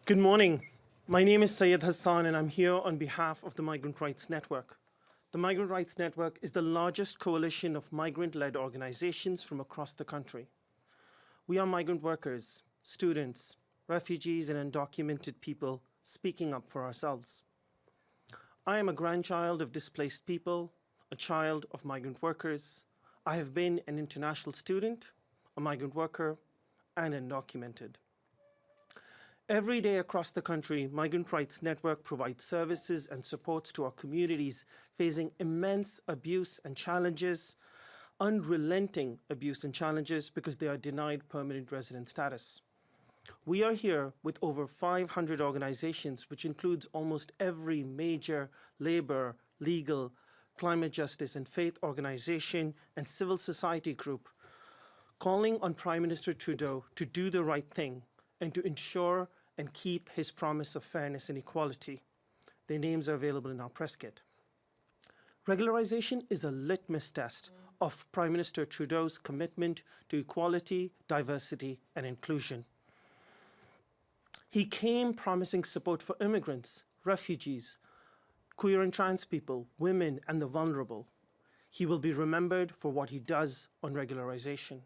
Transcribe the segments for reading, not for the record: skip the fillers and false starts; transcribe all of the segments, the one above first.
Good morning. My name is Syed Hussan and I'm here on behalf of the Migrant Rights Network. The Migrant Rights Network is the largest coalition of migrant-led organizations from across the country. We are migrant workers, students, refugees and undocumented people speaking up for ourselves. I am a grandchild of displaced people, a child of migrant workers. I have been an international student, a migrant worker, and undocumented. Every day across the country, Migrant Rights Network provides services and supports to our communities facing immense abuse and challenges, unrelenting abuse and challenges because they are denied permanent resident status. We are here with over 500 organizations, which includes almost every major labor, legal, climate justice and faith organization and civil society group, calling on Prime Minister Trudeau to do the right thing and to ensure and keep his promise of fairness and equality. Their names are available in our press kit. Regularization is a litmus test of Prime Minister Trudeau's commitment to equality, diversity, and inclusion. He came promising support for immigrants, refugees, queer and trans people, women, and the vulnerable. He will be remembered for what he does on regularization.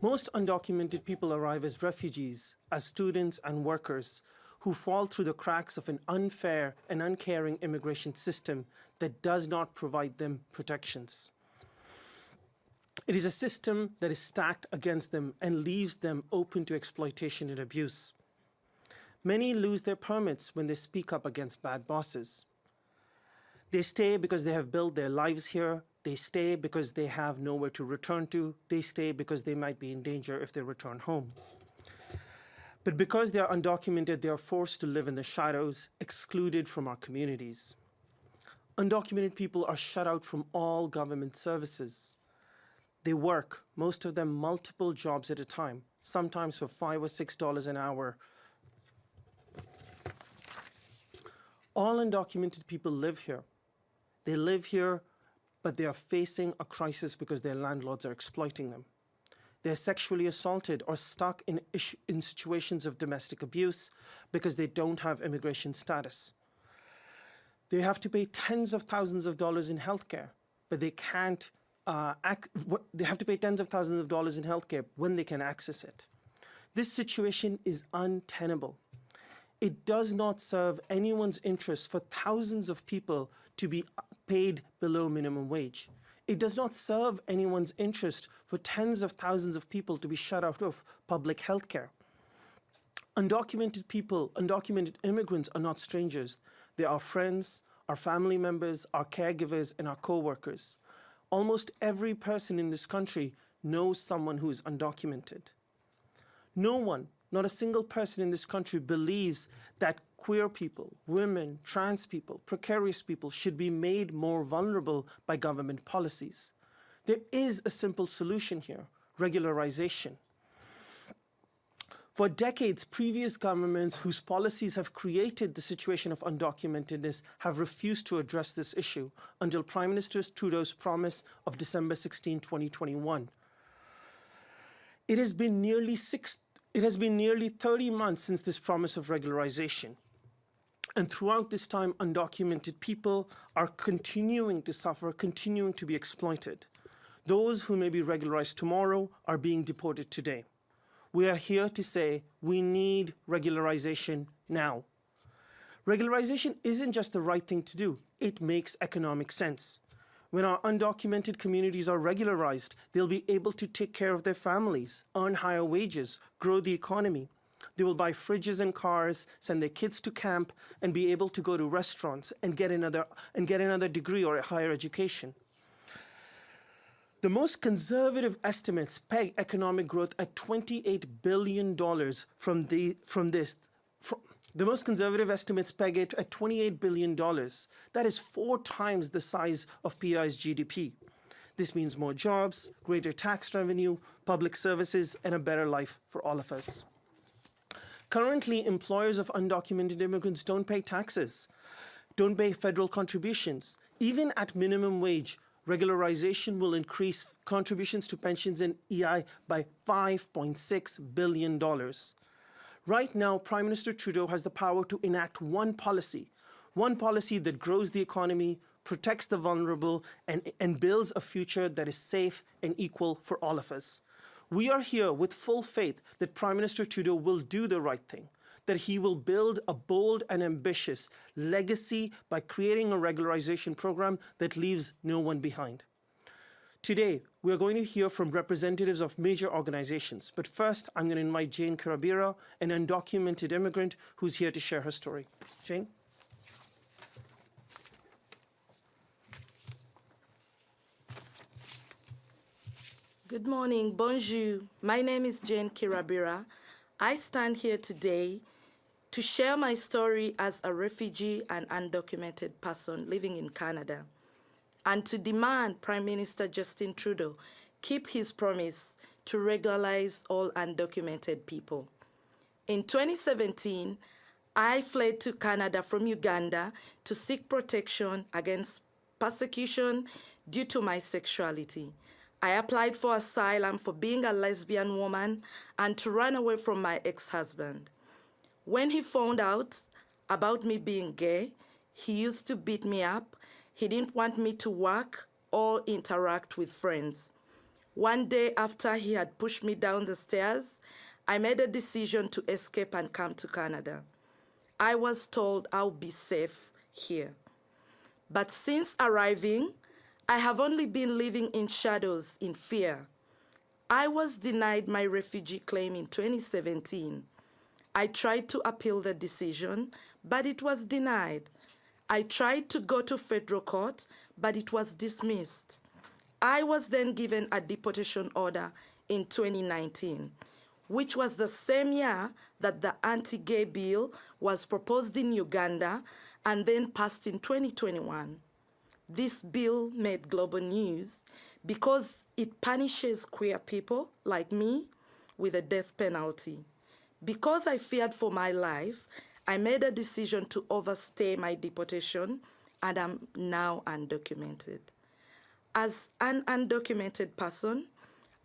Most undocumented people arrive as refugees, as students and workers who fall through the cracks of an unfair and uncaring immigration system that does not provide them protections. It is a system that is stacked against them and leaves them open to exploitation and abuse. Many lose their permits when they speak up against bad bosses. They stay because they have built their lives here. They stay because they have nowhere to return to. They stay because they might be in danger if they return home. But because they are undocumented, they are forced to live in the shadows, excluded from our communities. Undocumented people are shut out from all government services. They work, most of them multiple jobs at a time, sometimes for $5 or $6 an hour. All undocumented people live here. They live here, but they are facing a crisis because their landlords are exploiting them. They're sexually assaulted or stuck in situations of domestic abuse because they don't have immigration status. They have to pay tens of thousands of dollars in healthcare, but they can't. They have to pay tens of thousands of dollars in healthcare when they can access it. This situation is untenable. It does not serve anyone's interest for thousands of people to be paid below minimum wage. It does not serve anyone's interest for tens of thousands of people to be shut out of public health care. Undocumented people, undocumented immigrants are not strangers. They are friends, our family members, our caregivers, and our co-workers. Almost every person in this country knows someone who is undocumented. No one, not a single person in this country believes that queer people, women, trans people, precarious people should be made more vulnerable by government policies. There is a simple solution here: regularization. For decades, previous governments whose policies have created the situation of undocumentedness have refused to address this issue until Prime Minister Trudeau's promise of December 16, 2021. It has been nearly 30 months since this promise of regularization. And throughout this time, undocumented people are continuing to suffer, continuing to be exploited. Those who may be regularized tomorrow are being deported today. We are here to say we need regularization now. Regularization isn't just the right thing to do, it makes economic sense. When our undocumented communities are regularized, they'll be able to take care of their families, earn higher wages, grow the economy. They will buy fridges and cars, send their kids to camp, and be able to go to restaurants and get another degree or a higher education. The most conservative estimates peg economic growth at $28 billion The most conservative estimates peg it at $28 billion. That is 4 times the size of PI's GDP. This means more jobs, greater tax revenue, public services, and a better life for all of us. Currently, employers of undocumented immigrants don't pay taxes, don't pay federal contributions. Even at minimum wage, regularization will increase contributions to pensions and EI by $5.6 billion. Right now, Prime Minister Trudeau has the power to enact one policy that grows the economy, protects the vulnerable, and builds a future that is safe and equal for all of us. We are here with full faith that Prime Minister Trudeau will do the right thing, that he will build a bold and ambitious legacy by creating a regularization program that leaves no one behind. Today, we are going to hear from representatives of major organizations, but first I'm going to invite Jane Kirabira, an undocumented immigrant who's here to share her story. Jane? Good morning, bonjour. My name is Jane Kirabira. I stand here today to share my story as a refugee and undocumented person living in Canada, and to demand Prime Minister Justin Trudeau keep his promise to regularize all undocumented people. In 2017, I fled to Canada from Uganda to seek protection against persecution due to my sexuality. I applied for asylum for being a lesbian woman and to run away from my ex-husband. When he found out about me being gay, he used to beat me up. He didn't want me to work or interact with friends. One day after he had pushed me down the stairs, I made a decision to escape and come to Canada. I was told I'll be safe here. But since arriving, I have only been living in shadows, in fear. I was denied my refugee claim in 2017. I tried to appeal the decision, but it was denied. I tried to go to federal court, but it was dismissed. I was then given a deportation order in 2019, which was the same year that the anti-gay bill was proposed in Uganda and then passed in 2021. This bill made global news because it punishes queer people like me with a death penalty. Because I feared for my life, I made a decision to overstay my deportation, and I'm now undocumented. As an undocumented person,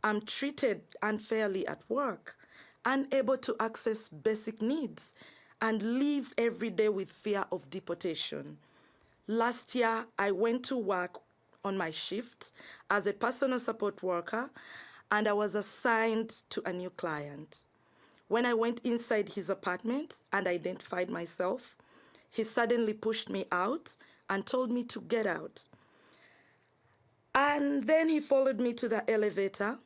I'm treated unfairly at work, unable to access basic needs, and live every day with fear of deportation. Last year, I went to work on my shift as a personal support worker, and I was assigned to a new client. When I went inside his apartment and identified myself, he suddenly pushed me out and told me to get out. And then he followed me to the elevator.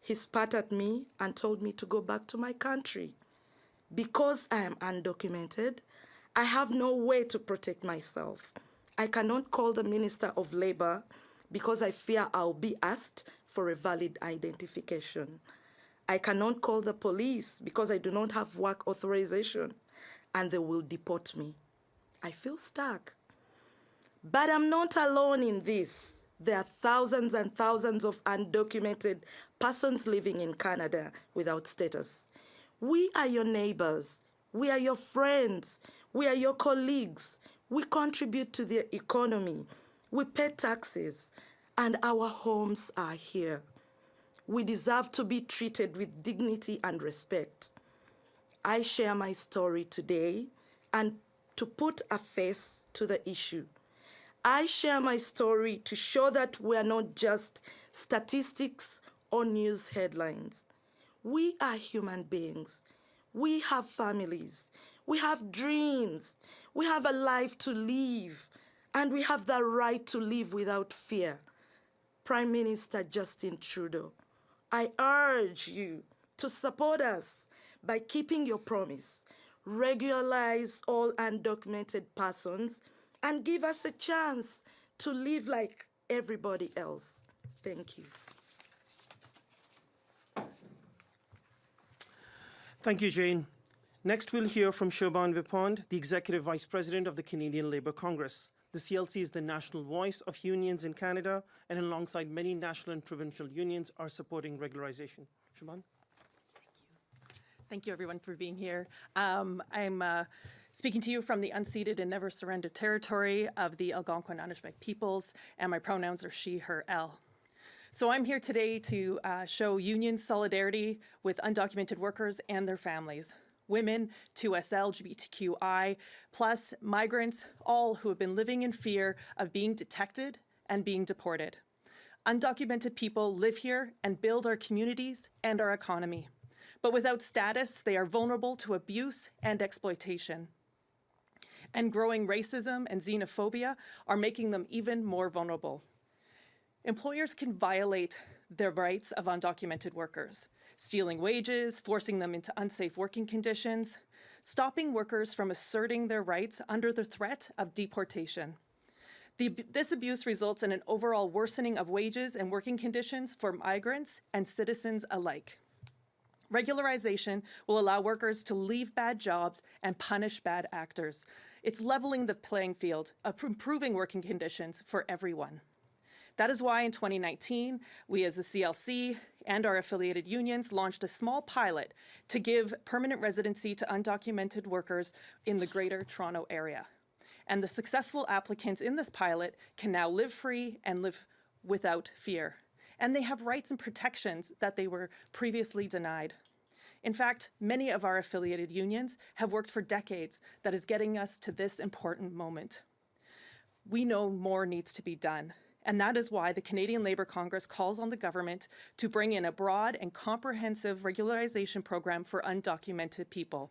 He spat at me and told me to go back to my country. Because I am undocumented, I have no way to protect myself. I cannot call the Minister of Labor because I fear I'll be asked for a valid identification. I cannot call the police because I do not have work authorization and they will deport me. I feel stuck. But I'm not alone in this. There are thousands and thousands of undocumented persons living in Canada without status. We are your neighbors. We are your friends. We are your colleagues. We contribute to the economy. We pay taxes, and our homes are here. We deserve to be treated with dignity and respect. I share my story today and to put a face to the issue. I share my story to show that we are not just statistics or news headlines. We are human beings. We have families. We have dreams. We have a life to live, and we have the right to live without fear. Prime Minister Justin Trudeau, I urge you to support us by keeping your promise. Regularize all undocumented persons and give us a chance to live like everybody else. Thank you. Thank you, Jane. Next, we'll hear from Siobhán Vipond, the Executive Vice President of the Canadian Labour Congress. The CLC is the national voice of unions in Canada, and alongside many national and provincial unions are supporting regularization. Siobhán? Thank you, everyone, for being here. I'm speaking to you from the unceded and never surrendered territory of the Algonquin Anishinaabeg peoples, and my pronouns are she, her, elle. So I'm here today to show union solidarity with undocumented workers and their families. women, 2S LGBTQI, plus migrants, all who have been living in fear of being detected and being deported. Undocumented people live here and build our communities and our economy. But without status, they are vulnerable to abuse and exploitation. And growing racism and xenophobia are making them even more vulnerable. Employers can violate the rights of undocumented workers, stealing wages, forcing them into unsafe working conditions, stopping workers from asserting their rights under the threat of deportation. This abuse results in an overall worsening of wages and working conditions for migrants and citizens alike. Regularization will allow workers to leave bad jobs and punish bad actors. It's leveling the playing field of improving working conditions for everyone. That is why in 2019, we as a CLC and our affiliated unions launched a small pilot to give permanent residency to undocumented workers in the Greater Toronto Area. And the successful applicants in this pilot can now live free and live without fear. And they have rights and protections that they were previously denied. In fact, many of our affiliated unions have worked for decades that is getting us to this important moment. We know more needs to be done. And that is why the Canadian Labour Congress calls on the government to bring in a broad and comprehensive regularization program for undocumented people.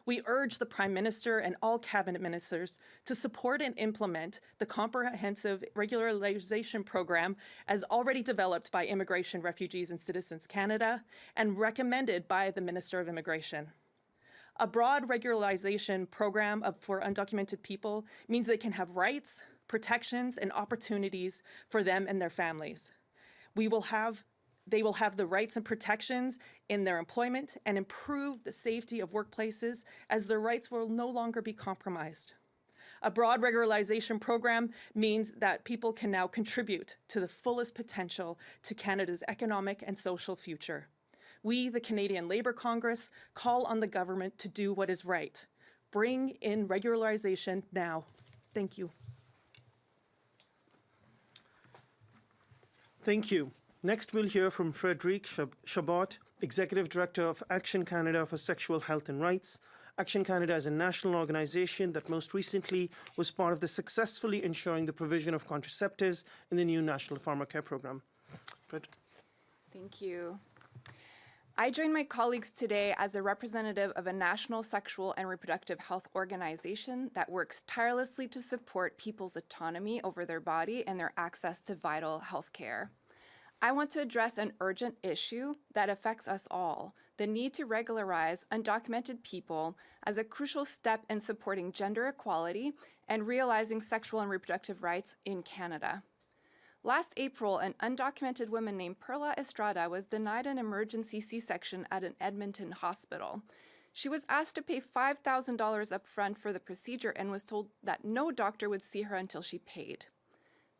We urge the Prime Minister and all cabinet ministers to support and implement the comprehensive regularization program as already developed by Immigration, Refugees and Citizens Canada and recommended by the Minister of Immigration. A broad regularization program for undocumented people means they can have rights, protections, and opportunities for them and their families. They will have the rights and protections in their employment and improve the safety of workplaces as their rights will no longer be compromised. A broad regularization program means that people can now contribute to the fullest potential to Canada's economic and social future. We, the Canadian Labour Congress, call on the government to do what is right. Bring in regularization now. Thank you. Thank you. Next, we'll hear from Frédérique Chabot, Executive Director of Action Canada for Sexual Health and Rights. Action Canada is a national organization that most recently was part of the successfully ensuring the provision of contraceptives in the new National Pharmacare Program. Fred. Thank you. I join my colleagues today as a representative of a national sexual and reproductive health organization that works tirelessly to support people's autonomy over their body and their access to vital health care. I want to address an urgent issue that affects us all, the need to regularize undocumented people as a crucial step in supporting gender equality and realizing sexual and reproductive rights in Canada. Last April, an undocumented woman named Perla Estrada was denied an emergency C-section at an Edmonton hospital. She was asked to pay $5,000 up front for the procedure and was told that no doctor would see her until she paid.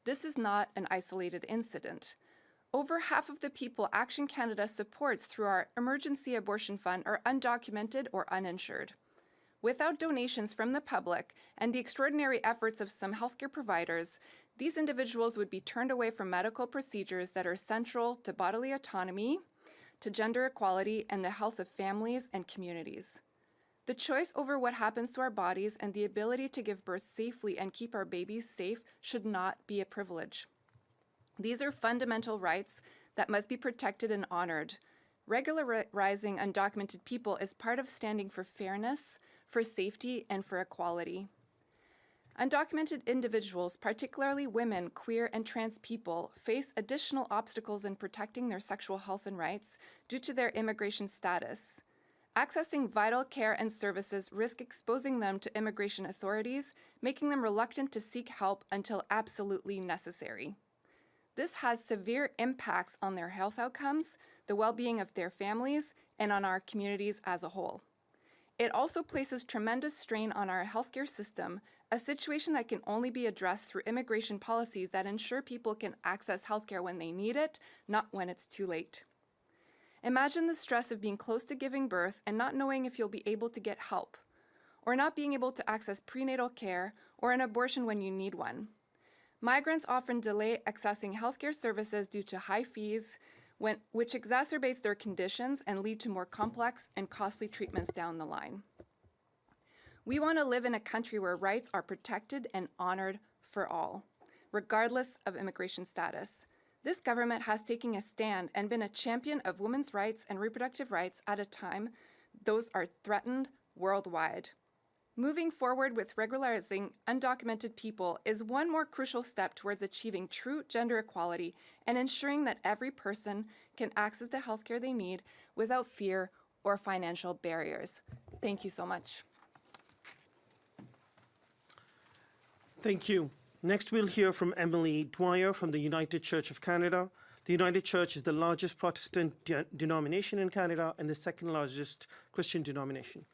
This is not an isolated incident. Over half of the people Action Canada supports through our Emergency Abortion Fund are undocumented or uninsured. Without donations from the public and the extraordinary efforts of some healthcare providers, these individuals would be turned away from medical procedures that are central to bodily autonomy, to gender equality, and the health of families and communities. The choice over what happens to our bodies and the ability to give birth safely and keep our babies safe should not be a privilege. These are fundamental rights that must be protected and honored. Regularizing undocumented people is part of standing for fairness, for safety, and for equality. Undocumented individuals, particularly women, queer, and trans people, face additional obstacles in protecting their sexual health and rights due to their immigration status. Accessing vital care and services risk exposing them to immigration authorities, making them reluctant to seek help until absolutely necessary. This has severe impacts on their health outcomes, the well-being of their families, and on our communities as a whole. It also places tremendous strain on our healthcare system, a situation that can only be addressed through immigration policies that ensure people can access healthcare when they need it, not when it's too late. Imagine the stress of being close to giving birth and not knowing if you'll be able to get help, or not being able to access prenatal care or an abortion when you need one. Migrants often delay accessing healthcare services due to high fees, which exacerbates their conditions and lead to more complex and costly treatments down the line. We want to live in a country where rights are protected and honored for all, regardless of immigration status. This government has taken a stand and been a champion of women's rights and reproductive rights at a time those are threatened worldwide. Moving forward with regularizing undocumented people is one more crucial step towards achieving true gender equality and ensuring that every person can access the healthcare they need without fear or financial barriers. Thank you so much. Thank you. Next, we'll hear from Emily Dwyer from the United Church of Canada. The United Church is the largest Protestant denomination in Canada and the second largest Christian denomination.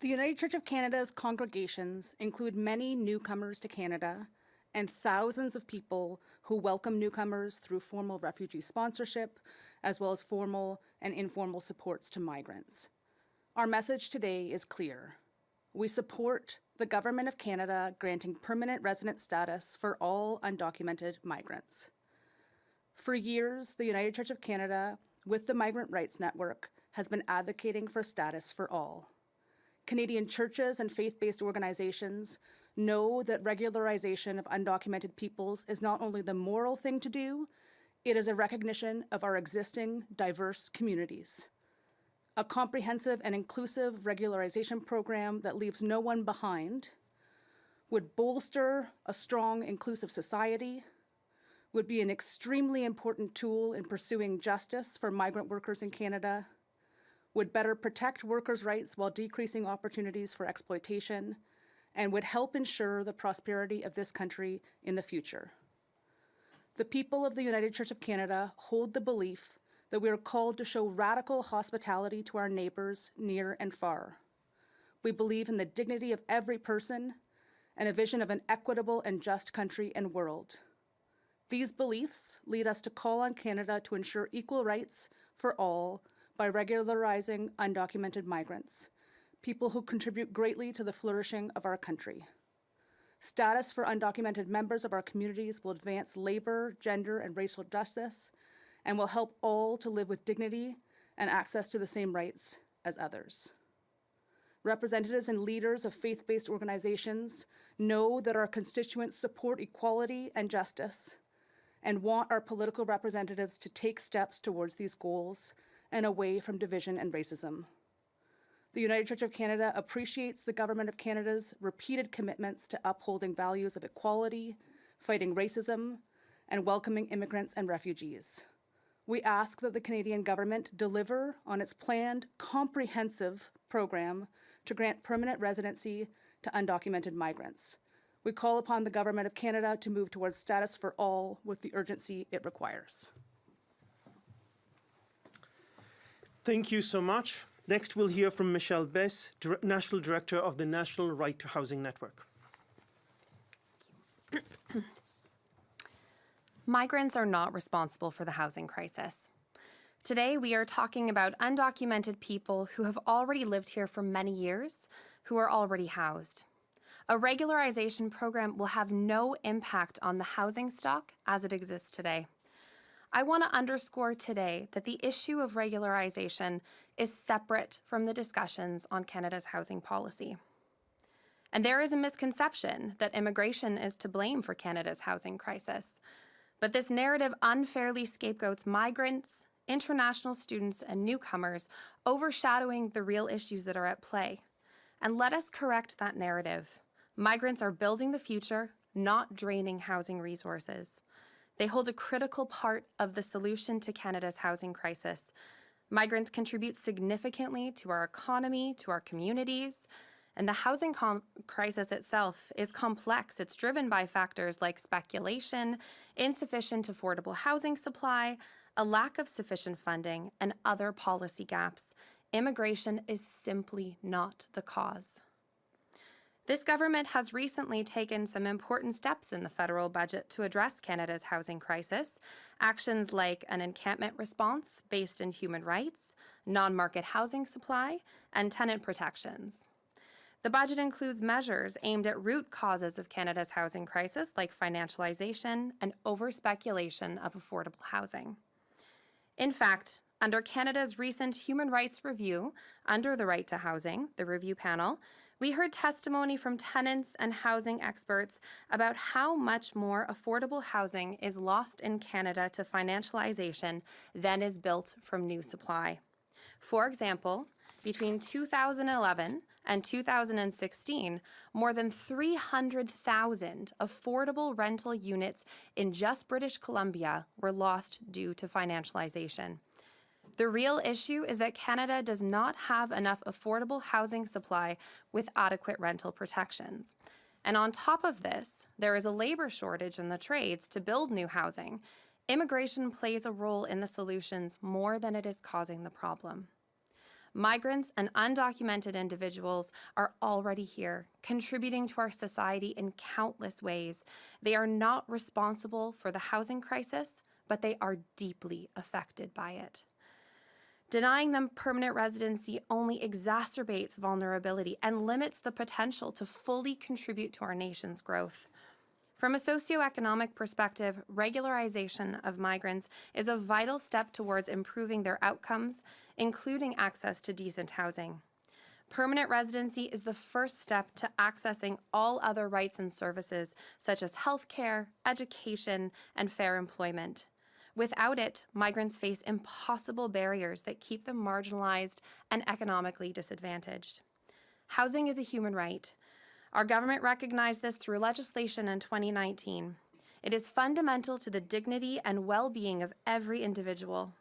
The United Church of Canada's congregations include many newcomers to Canada and thousands of people who welcome newcomers through formal refugee sponsorship, as well as formal and informal supports to migrants. Our message today is clear. We support the Government of Canada granting permanent resident status for all undocumented migrants. For years, the United Church of Canada, with the Migrant Rights Network, has been advocating for status for all. Canadian churches and faith-based organizations know that regularization of undocumented peoples is not only the moral thing to do, it is a recognition of our existing diverse communities. A comprehensive and inclusive regularization program that leaves no one behind would bolster a strong, inclusive society, would be an extremely important tool in pursuing justice for migrant workers in Canada, would better protect workers' rights while decreasing opportunities for exploitation, and would help ensure the prosperity of this country in the future. The people of the United Church of Canada hold the belief that we are called to show radical hospitality to our neighbors near and far. We believe in the dignity of every person and a vision of an equitable and just country and world. These beliefs lead us to call on Canada to ensure equal rights for all by regularizing undocumented migrants, people who contribute greatly to the flourishing of our country. Status for undocumented members of our communities will advance labor, gender, and racial justice, and will help all to live with dignity and access to the same rights as others. Representatives and leaders of faith-based organizations know that our constituents support equality and justice and want our political representatives to take steps towards these goals and away from division and racism. The United Church of Canada appreciates the Government of Canada's repeated commitments to upholding values of equality, fighting racism, and welcoming immigrants and refugees. We ask that the Canadian government deliver on its planned comprehensive program to grant permanent residency to undocumented migrants. We call upon the Government of Canada to move towards status for all with the urgency it requires. Thank you so much. Next, we'll hear from Michele Biss, National Director of the National Right to Housing Network. Migrants are not responsible for the housing crisis. Today, we are talking about undocumented people who have already lived here for many years, who are already housed. A regularization program will have no impact on the housing stock as it exists today. I want to underscore today that the issue of regularization is separate from the discussions on Canada's housing policy. And there is a misconception that immigration is to blame for Canada's housing crisis. But this narrative unfairly scapegoats migrants, international students, and newcomers, overshadowing the real issues that are at play. And let us correct that narrative. Migrants are building the future, not draining housing resources. They hold a critical part of the solution to Canada's housing crisis. Migrants contribute significantly to our economy, to our communities, and the housing crisis itself is complex. It's driven by factors like speculation, insufficient affordable housing supply, a lack of sufficient funding, and other policy gaps. Immigration is simply not the cause. This government has recently taken some important steps in the federal budget to address Canada's housing crisis. Actions like an encampment response based in human rights, non-market housing supply, and tenant protections. The budget includes measures aimed at root causes of Canada's housing crisis, like financialization and over-speculation of affordable housing. In fact, under Canada's recent human rights review, under the Right to Housing, the review panel, we heard testimony from tenants and housing experts about how much more affordable housing is lost in Canada to financialization than is built from new supply. For example, between 2011 and 2016, more than 300,000 affordable rental units in just British Columbia were lost due to financialization. The real issue is that Canada does not have enough affordable housing supply with adequate rental protections. And on top of this, there is a labor shortage in the trades to build new housing. Immigration plays a role in the solutions more than it is causing the problem. Migrants and undocumented individuals are already here, contributing to our society in countless ways. They are not responsible for the housing crisis, but they are deeply affected by it. Denying them permanent residency only exacerbates vulnerability and limits the potential to fully contribute to our nation's growth. From a socioeconomic perspective, regularization of migrants is a vital step towards improving their outcomes, including access to decent housing. Permanent residency is the first step to accessing all other rights and services, such as healthcare, education, and fair employment. Without it, migrants face impossible barriers that keep them marginalized and economically disadvantaged. Housing is a human right. Our government recognized this through legislation in 2019. It is fundamental to the dignity and well-being of every individual.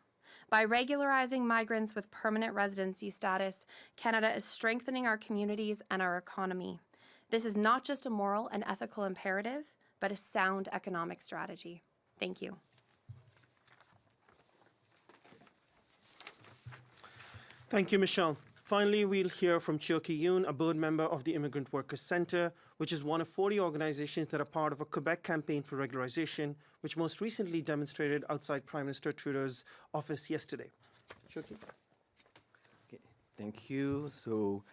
By regularizing migrants with permanent residency status, Canada is strengthening our communities and our economy. This is not just a moral and ethical imperative, but a sound economic strategy. Thank you. Thank you, Michele. Finally, we'll hear from Cheolki Yoon, a board member of the Immigrant Workers Centre, which is one of 40 organizations that are part of a Quebec campaign for regularization, which most recently demonstrated outside Prime Minister Trudeau's office yesterday. Cheolki. Okay, thank you. So,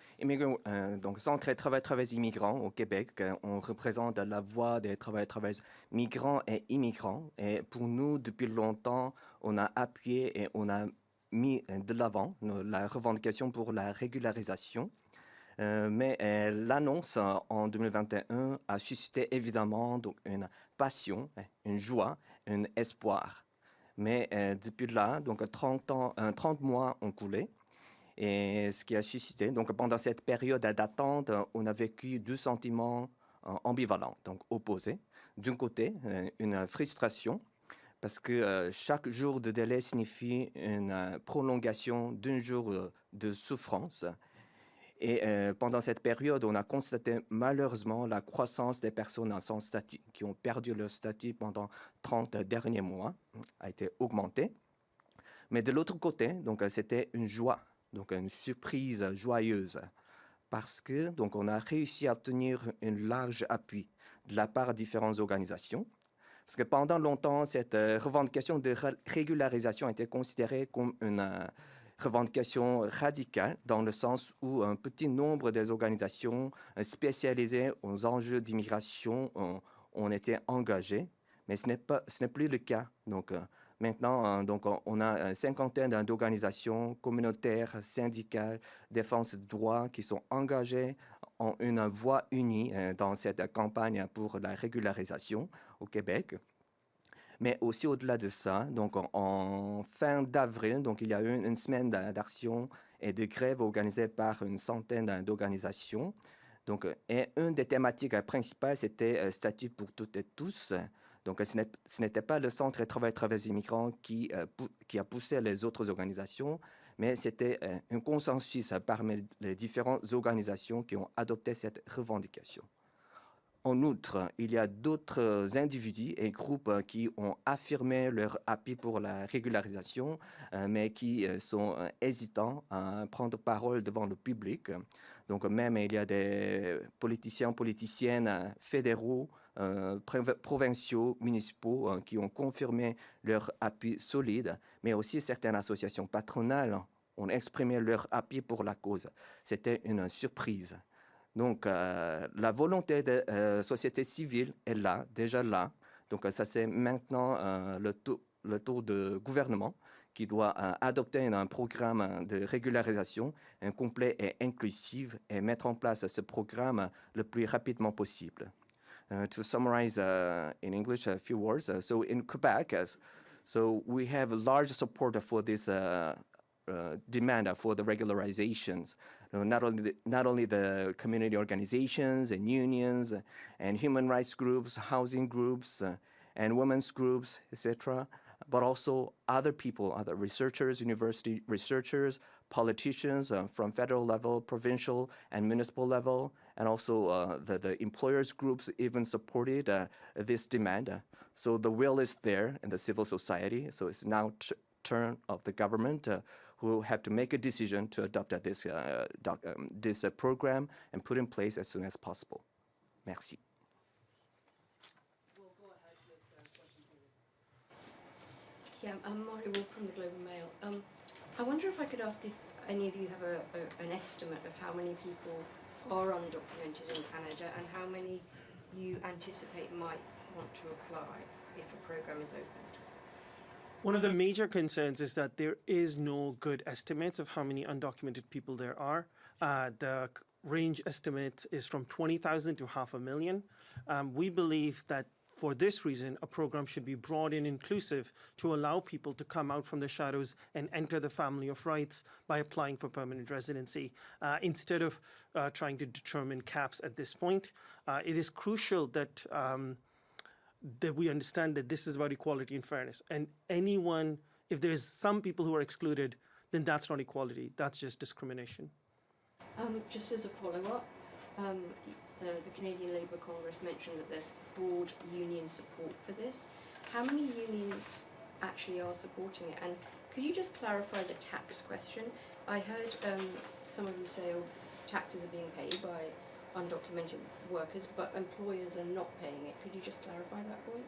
donc Centre et travailleurs immigrants au Québec, on représente la voix des travailleurs migrants et immigrants. Et pour nous, depuis longtemps, on a appuyé et on a mis de l'avant la revendication pour la régularisation. Mais l'annonce en 2021 a suscité évidemment donc, une passion, une joie, un espoir. Mais depuis là, donc 30 mois ont coulé. Et ce qui a suscité, donc pendant cette période d'attente, on a vécu deux sentiments ambivalents, donc opposés. D'un côté, une frustration, parce que chaque jour de délai signifie une prolongation d'un jour de souffrance. Et pendant cette période, on a constaté malheureusement la croissance des personnes sans statut, qui ont perdu leur statut pendant 30 derniers mois, a été augmentée. Mais de l'autre côté, donc c'était une joie, donc une surprise joyeuse, parce que donc on a réussi à obtenir un large appui de la part de différentes organisations. Parce que pendant longtemps, cette revendication de régularisation a été considérée comme une revendication radicale, dans le sens où un petit nombre des organisations spécialisées aux enjeux d'immigration ont été engagées. Mais ce n'est plus le cas. Donc, maintenant, donc, on a une cinquantaine d'organisations communautaires, syndicales, défense de droits qui sont engagées en une voix unie dans cette campagne pour la régularisation au Québec. Mais aussi au-delà de ça, donc en fin d'avril, donc il y a eu une semaine d'action et de grève organisée par une centaine d'organisations. Donc, et une des thématiques principales, c'était statut pour toutes et tous. Donc, ce n'était pas le Centre et travailleurs immigrants qui a poussé les autres organisations, mais c'était un consensus parmi les différentes organisations qui ont adopté cette revendication. En outre, il y a d'autres individus et groupes qui ont affirmé leur appui pour la régularisation, mais qui sont hésitants à prendre parole devant le public. Donc même il y a des politiciennes fédéraux, provinciaux, municipaux qui ont confirmé leur appui solide, mais aussi certaines associations patronales ont exprimé leur appui pour la cause. C'était une surprise. Donc, la volonté de société civile est là, déjà là. Donc, ça c'est maintenant le tour de gouvernement qui doit adopter un programme de régularisation complet et inclusif et mettre en place ce programme le plus rapidement possible. To summarize in English a few words, so in Quebec, so we have large support for this demand for the regularizations. Not only the community organizations and unions and human rights groups, housing groups, and women's groups, etc., but also other people, other researchers, university researchers, politicians from federal level, provincial, and municipal level, and also the employers groups even supported this demand. So the will is there in the civil society. So it's now turn of the government who have to make a decision to adopt this program and put in place as soon as possible. Merci. Yeah, I'm Mari Wolf from the Globe and Mail. I wonder if I could ask if any of you have an estimate of how many people are undocumented in Canada and how many you anticipate might want to apply if a program is opened. One of the major concerns is that there is no good estimate of how many undocumented people there are. The range estimate is from 20,000 to 500,000. We believe that for this reason, a program should be broad and inclusive to allow people to come out from the shadows and enter the family of rights by applying for permanent residency. Instead of trying to determine caps at this point, it is crucial that that we understand that this is about equality and fairness. And anyone, if there's some people who are excluded, then that's not equality, that's just discrimination. Just as a follow-up, the Canadian Labour Congress mentioned that there's broad union support for this. How many unions actually are supporting it? And could you just clarify the tax question? I heard some of you say, oh, taxes are being paid by undocumented workers, but employers are not paying it. Could you just clarify that point?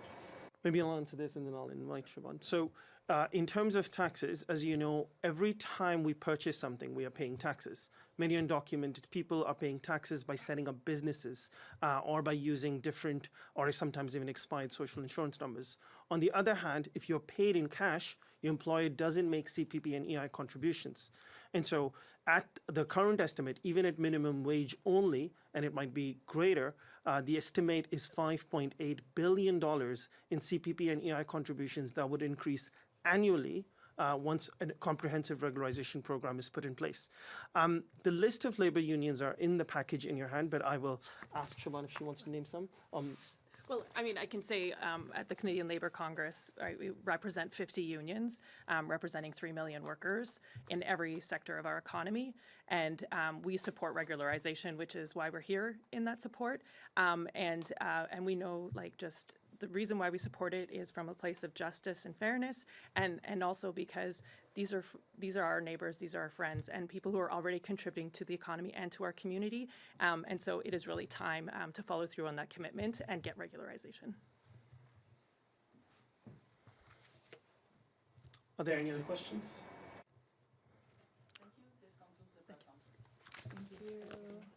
Maybe I'll answer this and then I'll invite Siobhán. So in terms of taxes, as you know, every time we purchase something, we are paying taxes. Many undocumented people are paying taxes by setting up businesses or by using different or sometimes even expired social insurance numbers. On the other hand, if you're paid in cash, your employer doesn't make CPP and EI contributions. And so at the current estimate, even at minimum wage only, and it might be greater, the estimate is $5.8 billion in CPP and EI contributions that would increase annually once a comprehensive regularization program is put in place. The list of labor unions are in the package in your hand, but I will ask Siobhán if she wants to name some. Well, I mean, I can say at the Canadian Labour Congress, right, we represent 50 unions, representing 3 million workers in every sector of our economy. And we support regularization, which is why we're here in that support. And we know, like, just the reason why we support it is from a place of justice and fairness, and also because these are our neighbors, these are our friends, and people who are already contributing to the economy and to our community. And so it is really time to follow through on that commitment and get regularization. Are there any other questions?